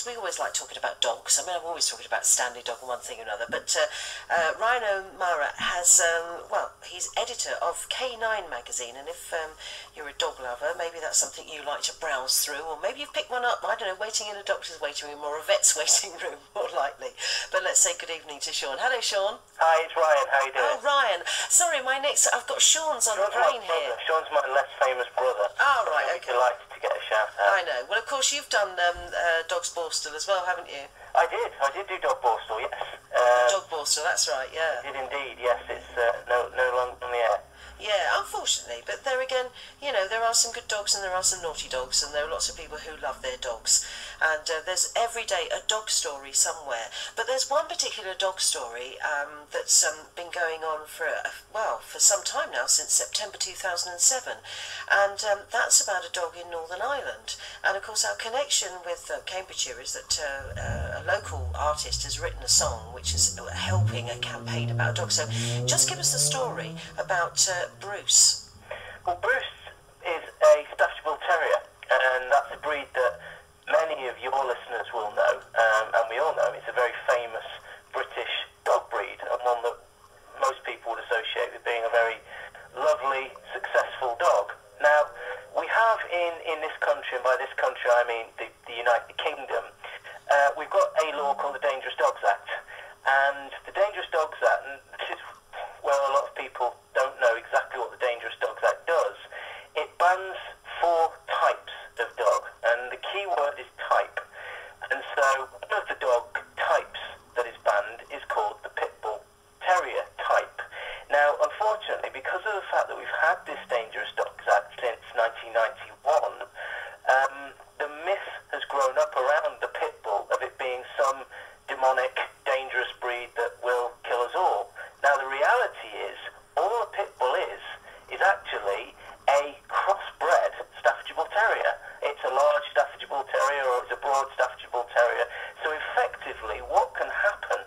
we always like talking about dogs. I mean, I'm always talking about Stanley Dog and one thing or another. But Rhino Meara has, well, he's editor of K9 magazine, and if you're a dog lover, maybe that's something you like to browse through, or maybe you've picked one up, I don't know, waiting in a doctor's waiting room or a vet's waiting room, more likely. But let's say good evening to Sean. Hello, Sean. Hi, it's Ryan. How you doing? Oh, Ryan. Sorry, I've got Sean's on the brain here. Sean's my less famous brother. Oh, right, okay. Delighted to get a shout out. I know. Well, of course, you've done Dog's Borstal as well, haven't you? I did do Dog Borstal, yes. Dog Borstal, that's right, yeah. I did indeed, yes. It's no longer on the air. Yeah, unfortunately, but there again, you know, there are some good dogs and there are some naughty dogs, and there are lots of people who love their dogs, and there's every day a dog story somewhere. But there's one particular dog story that's been going on for some time now, since September 2007, and that's about a dog in Northern Ireland. And of course our connection with Cambridgeshire is that a local artist has written a song which is helping a campaign about dogs. So just give us the story about Bruce. Well, Bruce is a Staffordshire Bull Terrier, and that's a breed that many of your listeners will know, and we all know it's a very famous British dog breed, and one that most people would associate with being a very lovely, successful dog. Now, we have in this country, and by this country I mean the United Kingdom, we've got a law called the Dangerous Dogs Act, and the Dangerous Dogs Act, and this is, well, a lot of people don't know exactly what the Dangerous Dogs Act does. It bans 4 types of dog, and the key word is type. And so one of the dog types that is banned is called the Pit Bull Terrier type. Now, unfortunately, because of the fact that we've had this Dangerous Dogs Act since 1991, the myth has grown up around the Pit Bull of it being some demonic, dangerous breed that will kill us all. Now, the reality is, all a Pit Bull is actually a crossbred Staffordshire Bull Terrier. It's a large Staffordshire Bull Terrier, or it's a broad Staffordshire Bull Terrier. So effectively, what can happen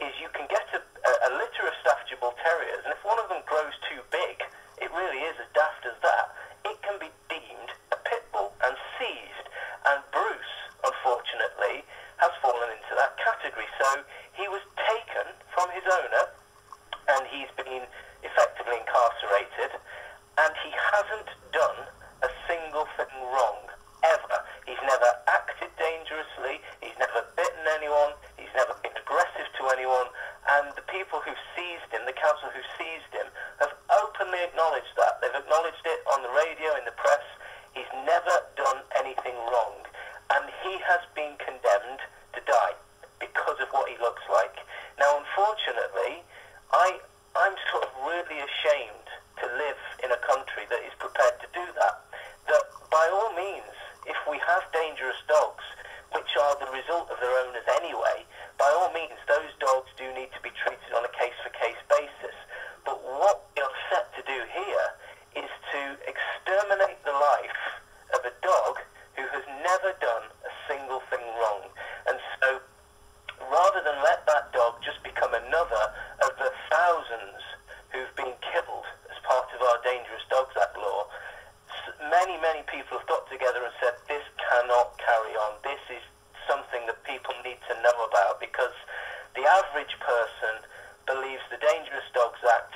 is you can get a litter of Staffordshire Bull Terriers, and if one of them grows too big, it really is as daft as that, it can be deemed a Pit Bull and seized. And Bruce, unfortunately, has fallen into that category. So he was taken from his owner, and he's been effectively incarcerated, and he hasn't done a single thing wrong, ever. He's never acted dangerously, he's never bitten anyone, he's never been aggressive to anyone, and the people who seized him, the council who seized him, have openly acknowledged that. They've acknowledged it on the radio, in the press. He's never done anything wrong, and he has been condemned to die because of what he looks like. Now, unfortunately, I'm sort of really ashamed to live in a country that is prepared to do that. That by all means, if we have dangerous dogs, which are the result of their owners anyway, by all means, those dogs do need to be treated on a case-for-case basis. But what we are set to do here is to exterminate the life of a dog who has never done a single thing wrong. And so, rather than let that dog just become another of the thousands who've been killed as part of our Dangerous Dogs Act law, many people have got together and said, this cannot carry on. This is something that people need to know about, because the average person believes the Dangerous Dogs Act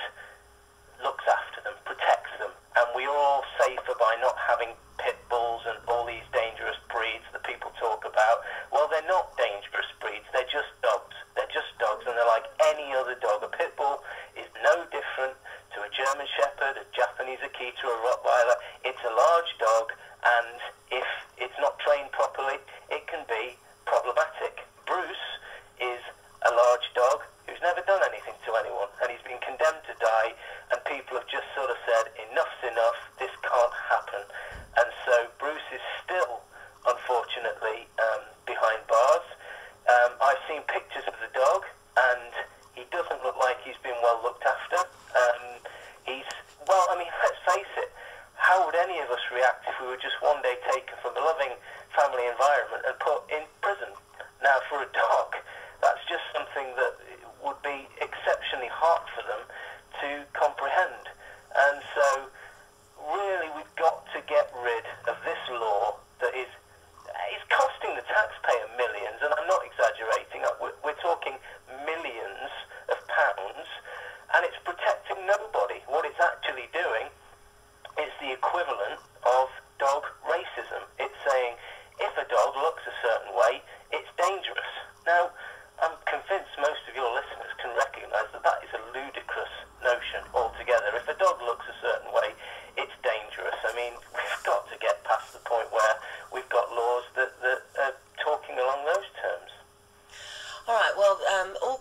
looks after them, protects them, and we are all safer by not having pit bulls and all these dangerous breeds that people talk about. Well, they're not dangerous breeds, they're just dogs. They're just dogs, and they're like any other dog. A pit bull is no different to a German Shepherd, a Japanese Akita, a Rottweiler. It's a large dog, and if it's not trained properly, it can be problematic. Bruce is a large dog who's never done anything to anyone, and he's been condemned to die, and people have just sort of said, enough's enough, this can't happen. And so Bruce is still, unfortunately, behind bars.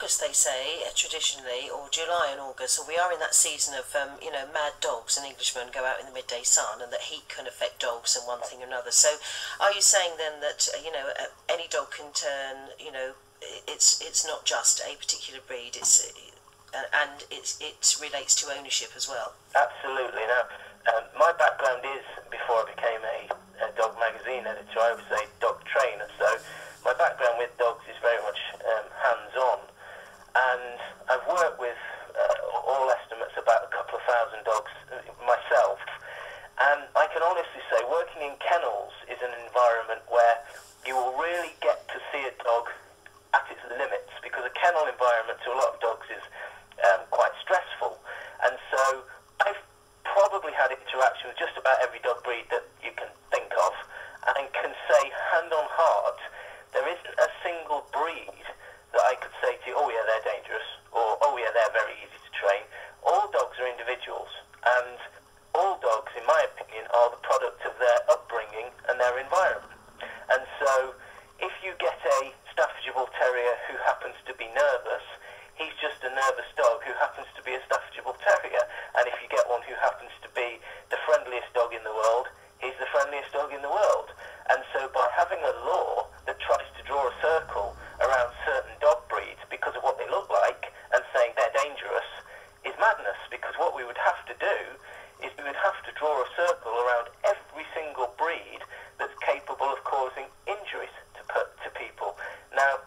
August, they say, traditionally, or July and August, so we are in that season of, mad dogs, and Englishmen go out in the midday sun, and that heat can affect dogs and one thing or another. So are you saying then that, any dog can turn, it's not just a particular breed, and it relates to ownership as well? Absolutely. Now, my background is, before I became a dog magazine editor, I was a dog trainer, so my background with dogs is very much hands-on, and I've worked with all estimates about a couple of thousand dogs myself, and I can honestly say working in kennels is an environment where you will really get to see a dog at its limits, because a kennel environment to a lot of dogs is quite stressful, and so I've probably had interaction with just about every dog breed that you can think of, and can say hand on heart, there isn't a single breed that I could say to you, oh yeah, they're dangerous, or oh yeah, they're very easy to train. All dogs are individuals, and all dogs, in my opinion, are the product of their upbringing and their environment. And so if you get a Staffordshire Bull Terrier who happens to be nervous, he's just a nervous dog who happens to be a Staffordshire Bull Terrier. And if you get one who happens to be the friendliest dog in the world, he's the friendliest dog in the world. And so by having a law that tries to draw a circle around certain dog breeds because of what they look like and saying they're dangerous is madness, because what we would have to do is we would have to draw a circle around every single breed that's capable of causing injuries to people. Now,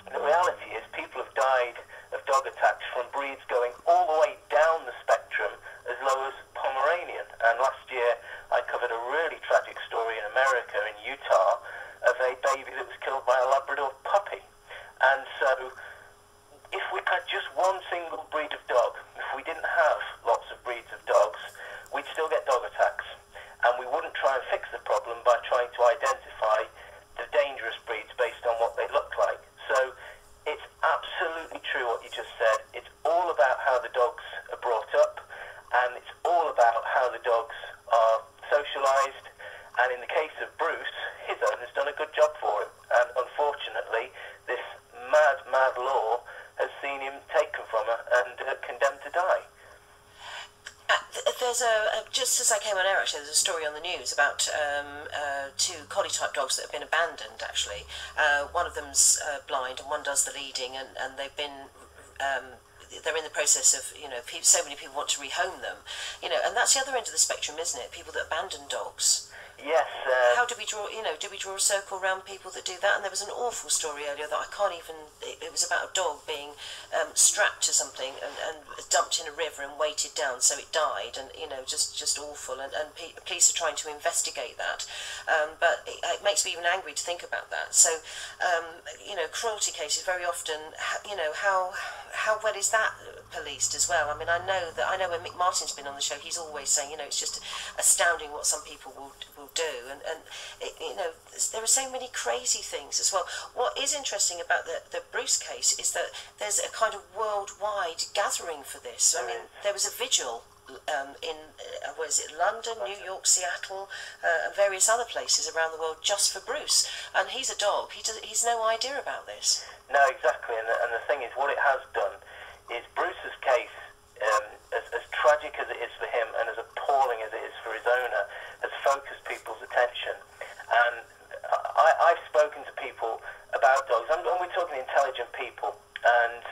the reality is people have died of dog attacks from breeds going all the way down the spectrum as low as Pomeranian. And last year I covered a really tragic story in America, in Utah, of a baby that was killed by a Labrador puppy. And so if we had just one single breed of dog, if we didn't have lots of breeds of dogs, we'd still get dog attacks. And we wouldn't try and fix the problem by trying to identify the dangerous breeds based on what they look like. So it's absolutely true what you just said. It's all about how the dogs are brought up, and it's all about how the dogs are socialised. And in the case of Bruce, his owner's done a good job for him. And unfortunately, this mad law has seen him taken from her and condemned to die. There's just as I came on air, actually, there's a story on the news about two collie-type dogs that have been abandoned, actually. One of them's blind and one does the leading, and they've been... they're in the process of, so many people want to rehome them, and that's the other end of the spectrum, isn't it? People that abandon dogs. Yes. How do we draw, do we draw a circle around people that do that? And there was an awful story earlier that I can't even, it was about a dog being strapped to something and dumped in a river and weighted down so it died, and, just awful, and police are trying to investigate that. But it makes me even angry to think about that. So, cruelty cases very often, how well is that policed as well? I mean, I know when Mick Martin's been on the show, he's always saying, it's just astounding what some people will do, and there are so many crazy things as well. What is interesting about the Bruce case is that there's a kind of worldwide gathering for this. I mean, there was a vigil in London, New York, Seattle, and various other places around the world just for Bruce. And he's a dog. He's no idea about this. No, exactly. And the thing is, what it has done is Bruce's case, as tragic as it is for him and as appalling as it is for his owner, has focused people's attention. And I've spoken to people about dogs, and we're talking intelligent people, and